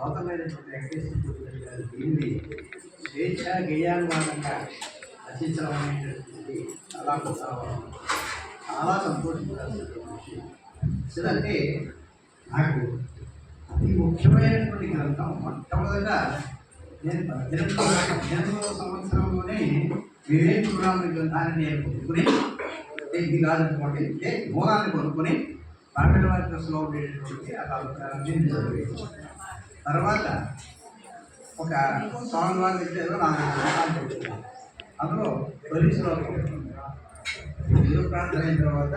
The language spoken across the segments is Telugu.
నూతనమైనటువంటి వెంకటేశ్వర గారు దీన్ని స్వేచ్ఛ గేయానువాదంగా రచించడం అనేటటువంటి చాలా చాలా సంతోషించాల్సినటువంటి విషయం. ఎందుకంటే నాకు అతి ముఖ్యమైనటువంటి గ్రంథం మొట్టమొదట నేను 18 సంవత్సరంలోనే వివేక్ పురాణ గ్రంథాన్ని నేను కొనుక్కుని ఇది కాదనుకోండి మూలాన్ని కొనుక్కొని పాండవ వారిలో ఉండేటటువంటి ఆ కాలకాన్ని చదివేది. తర్వాత ఒక స్వామివారి దగ్గర 4 శ్లోకాలు చెప్తున్నాను. అందులో తొలి శ్లోకం ఏదో ప్రార్థన అయిన తర్వాత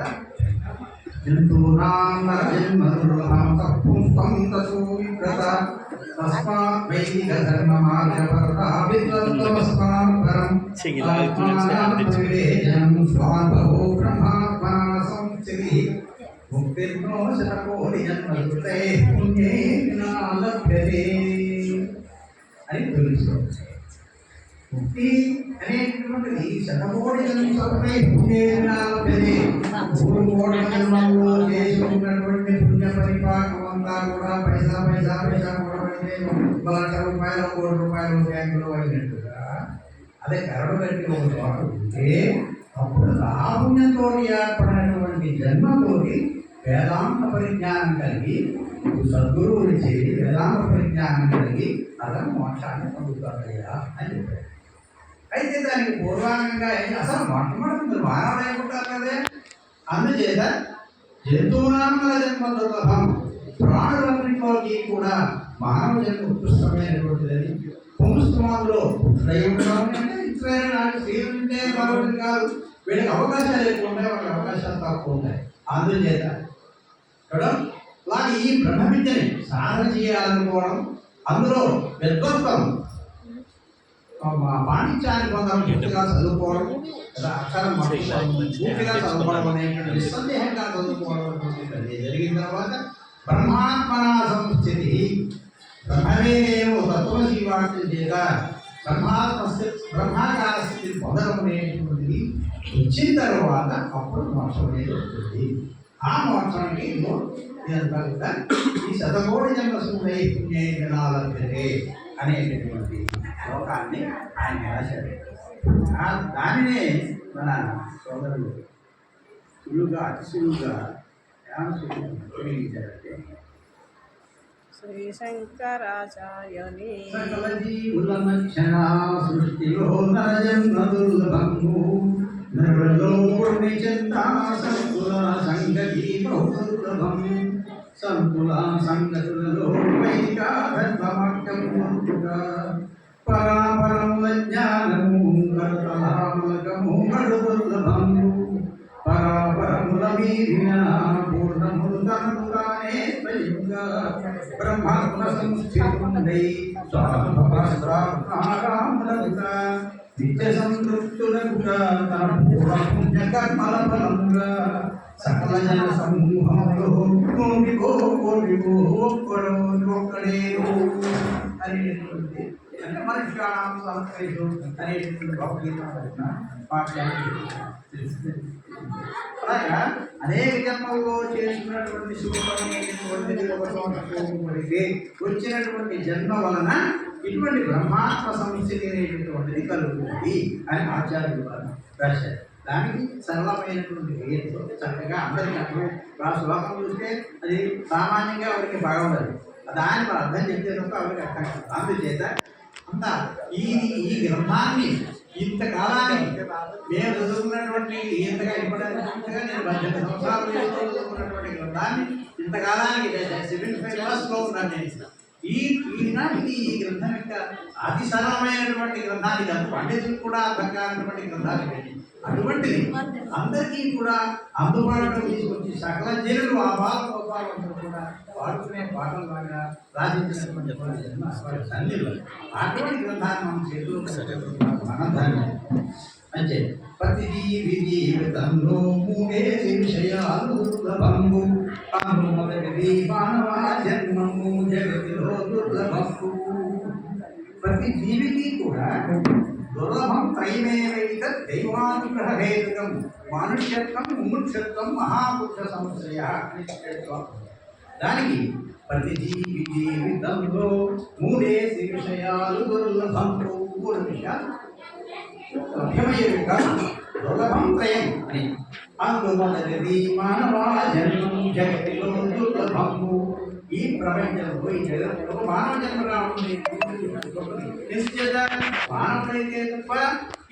అని తెలుసు. ముక్తి అనేటువంటిది శతకోటి చేసినటువంటి పుణ్య పరిపాకం అంతా కూడా పైసా కూడబడితే ₹1,00,000 ₹1,00,00,000 బ్యాంకులో అయినట్టుగా అదే కరడు కట్టి ఒక చోట ఉంటే అప్పుడు ఆ పుణ్యంతో ఏర్పడినటువంటి జన్మతోటి వేదాంత పరిజ్ఞానం కలిగి సద్గురువుని చేరి వేదాంత పరిజ్ఞానం కలిగి అతను మోక్షాన్ని పొందుతాడయ్యా అని చెప్పాడు. అయితే దానికి పూర్వాంగంగా అసలు మొట్టమొదటి మానవుడు అనుకుంటారు కదే. అందుచేత జంతువునామల జన్మ దుర్లభం, ప్రాణులన్నింటిలోకి కూడా మానవ జన్మ ఉత్కృష్టమైనటువంటిదని పుంస్తుమాల్లో స్త్రీలుంటే బాగుంటుంది కాదు, వీళ్ళకి అవకాశాలు ఎక్కువ ఉంటాయి, వాళ్ళకి అవకాశాలు తక్కువ ఉంటాయి. అందుచేత అలాగే ఈ బ్రహ్మ విద్యని సాధన చేయాలనుకోవడం, అందులో విద్వత్వం పాండిత్యాన్ని పొందడం, పూర్తిగా చదువుకోవడం, అక్షరం పూర్తిగా చదువుకోవడం అనేటువంటి నిస్సందేహంగా చదువుకోవడం జరిగిన తర్వాత బ్రహ్మాత్మనా సంస్థితి బ్రహ్మవేదేవో తత్వశీవాటి చేత బ్రహ్మాకార స్థితిని పొందడం అనేటువంటిది వచ్చిన తర్వాత అప్పుడు మోక్షం అనేది వస్తుంది. ఆ మోక్షానికి ఈ శతకోటి జన్మ సూర్య పుణ్యే అనేటటువంటి శ్లోకాన్ని ఆయన రాశాడు. దానినే మన సోదరులు అతి సులువుగా ఉపయోగించారంటే శ్రీ శంకరాచార్యుని సకల జీవుల మధ్యన సృష్టిలో నరజన్మ దుర్లభము నరులలో చెంత సంకుల సంగతి బహుదుర్లభం సంకుల సంగతులలో వైదికా ధర్మమట్టముగా పరాపరముల జ్ఞానము కర్తలామలకము కడు దుర్లభము పరాపరముల మీరిన పూర్ణములు తనకు తానే స్వయంగా బ్రహ్మాత్మ సంస్థితుండై స్వామిరాములకుగా నిత్య సంతృప్తులకుగా తన పూర్ణ పుణ్య కర్మల ఫలముగా సకల జన సమూహంలో ఒక్కడేను అనేటువంటి అంటే మనుష్యాణం సహకరిషు అనేటువంటి భగవద్గీత అలాగా అనేక జన్మల్లో చేసినటువంటి శుభమైనటువంటిది ఒక సంవత్సరానికి వచ్చినటువంటి జన్మ వలన ఇటువంటి బ్రహ్మాత్మ సంస్థితి అనేటటువంటిది కలుగుతుంది అని ఆచార్యులు రాశారు. దానికి సరళమైనటువంటి వేదితో చక్కగా అందరికీ అర్థం శ్లోకం చూస్తే అది సామాన్యంగా ఎవరికి బాగుండదు, దానికి అర్థం చెప్తే తప్ప ఎవరికి అర్థం కాదు. అందుచేత అంతా ఈ గ్రంథాన్ని ఇంతకాలానికి మేము చదువుకున్నటువంటి ఇంతగా ఇప్పటిగా నేను 18 సంవత్సరాలు చదువుకున్నటువంటి గ్రంథాన్ని ఇంతకాలానికి 75 క్లాస్లో ఉన్నాను నేను. ఈనాటికి ఈ గ్రంథం యొక్క అతి సరళమైనటువంటి గ్రంథాన్ని కాదు, పండితులు కూడా అర్థం కానటువంటి గ్రంథాన్ని పెట్టి అటువంటిది అందరికీ కూడా అందుబాటులో తీసుకొచ్చి సకల జనులు ఆ బాలందరూ కూడా వాడుకునే పాటలు లాగా రాజించినటువంటి సన్నిధులు అటువంటి గ్రంథాన్ని మనం చేతులు మనధాన్యం అంటే ప్రతి జీవితంలో మూడేసి విషయాలు దుర్లభము మొదటిది మానవ జన్మము జగతిలో దుర్లభము. ప్రతి జీవికి కూడా దుర్లభం త్రైమేవైక దైవానుగ్రహ హేతుకం మానుష్యత్వం ముముక్షత్వం మహాపురుష సంశయ అని దానికి ప్రతి జీవి జీవితంలో మూడేసి విషయాలు దుర్లభం. మూడు విషయాలు లభ్యమయ్యే విధానం దుర్లభం త్రయం అని. అందులో మొదటిది మానవా జన్మం జగతిలో దుర్లభము. ఈ ప్రపంచంలో ఈ జగత్తులో మానవ జన్మ రావడం నిశ్చిత మానవుడైతే తప్ప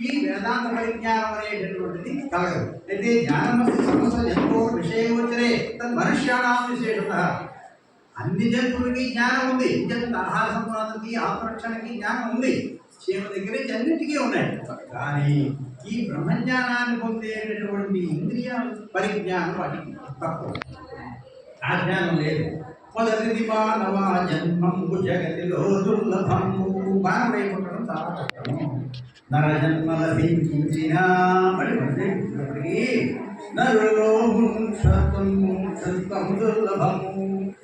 ఈ వేదాంత పరిజ్ఞానం అనేటటువంటిది కలగదు. అయితే జ్ఞానమస్తి సమస్త జంతువు విషయోచరే తద్ మనుష్యాణం విశేషత. అన్ని జంతువులకి జ్ఞానం ఉంది. జంతు ఆహార సంపాదనకి ఆత్మరక్షణకి జ్ఞానం ఉంది. చీమ దగ్గర నుంచి అన్నిటికీ ఉన్నాయి. కానీ ఈ బ్రహ్మజ్ఞానాన్ని పొందేటటువంటి ఇంద్రియ పరిజ్ఞానం వాటికి తక్కువ. ఆ జ్ఞానం లేదు. మొదటిది మానవ జన్మము జగతిలో దుర్లభము. మానవై పుట్టడం చాలా కష్టము. నర జన్మ లభించిన నరులో దుర్లభము.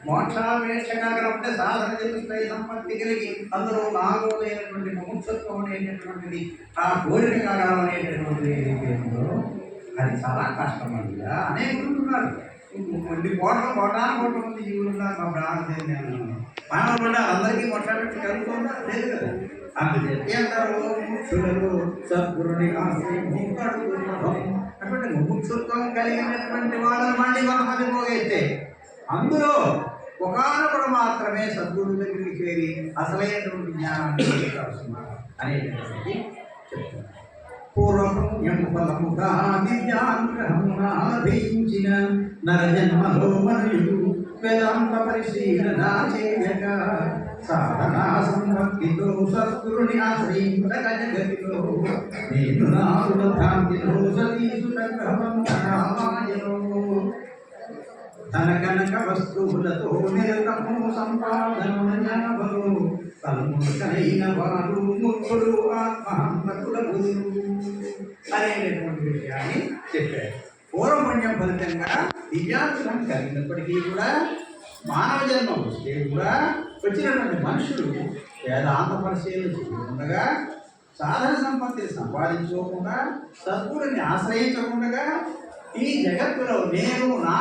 మోక్షాపేక్షగా కనుకుంటే సాధన చతుష్టయ సంపత్తి కలిగి అందులో నాగోదైనటువంటి ముముక్షత్వం అనేటటువంటిది, ఆ కోరిక కాగలం అనేటటువంటిది ఏదైతే అది చాలా కష్టం అండి. అనేకులు ఉన్నారు. కోటాను మంది జీవులు ఉన్నారు. మా ప్రాణం మానవులు ఉన్నారు. అందరికీ మోక్షాపేక్ష కలుగుతుందా? లేదు కదా. అందుచేత ఎందరో ముముక్షులలో సద్గురుని ఆశ్రయించాడు దుర్లభం. అటువంటి ముముక్షత్వం కలిగినటువంటి వాళ్ళని మళ్ళీ కొంతమంది పోగైతే అందులో ఒకనొకడు మాత్రమే సద్గురు దగ్గరికి చేరి అసలైనటువంటి జ్ఞానాన్ని అనేటటువంటి చెప్తున్నారు. పూర్వపుణ్యము ఫలముగా దివ్యానుగ్రహమునాభించిన నరజన్మలో మరియు వేదాంత పరిశీలన చేయక సాధనా సంభక్తితో సద్గురుని ఆశ్రయించక జగతిలో నేను నాలుగు భ్రాంతిలో సతీసుటమాయలో తన కనక వస్తువులతో నిరతము సంపాదనలు తలముఖైన వారు ముక్కులు ఆత్మహంతకులకు అనేటటువంటి విషయాన్ని చెప్పారు. పూర్వపుణ్యం ఫలితంగా దివ్యానుగ్రహం కలిగినప్పటికీ కూడా మానవ జన్మ వస్తే కూడా వచ్చినటువంటి మనుషులు వేదాంత పరిశీలన చేయకుండా సాధన సంపత్తిని సంపాదించుకోకుండా సద్గురుని ఆశ్రయించకుండా ఈ జగత్తులో నేను నా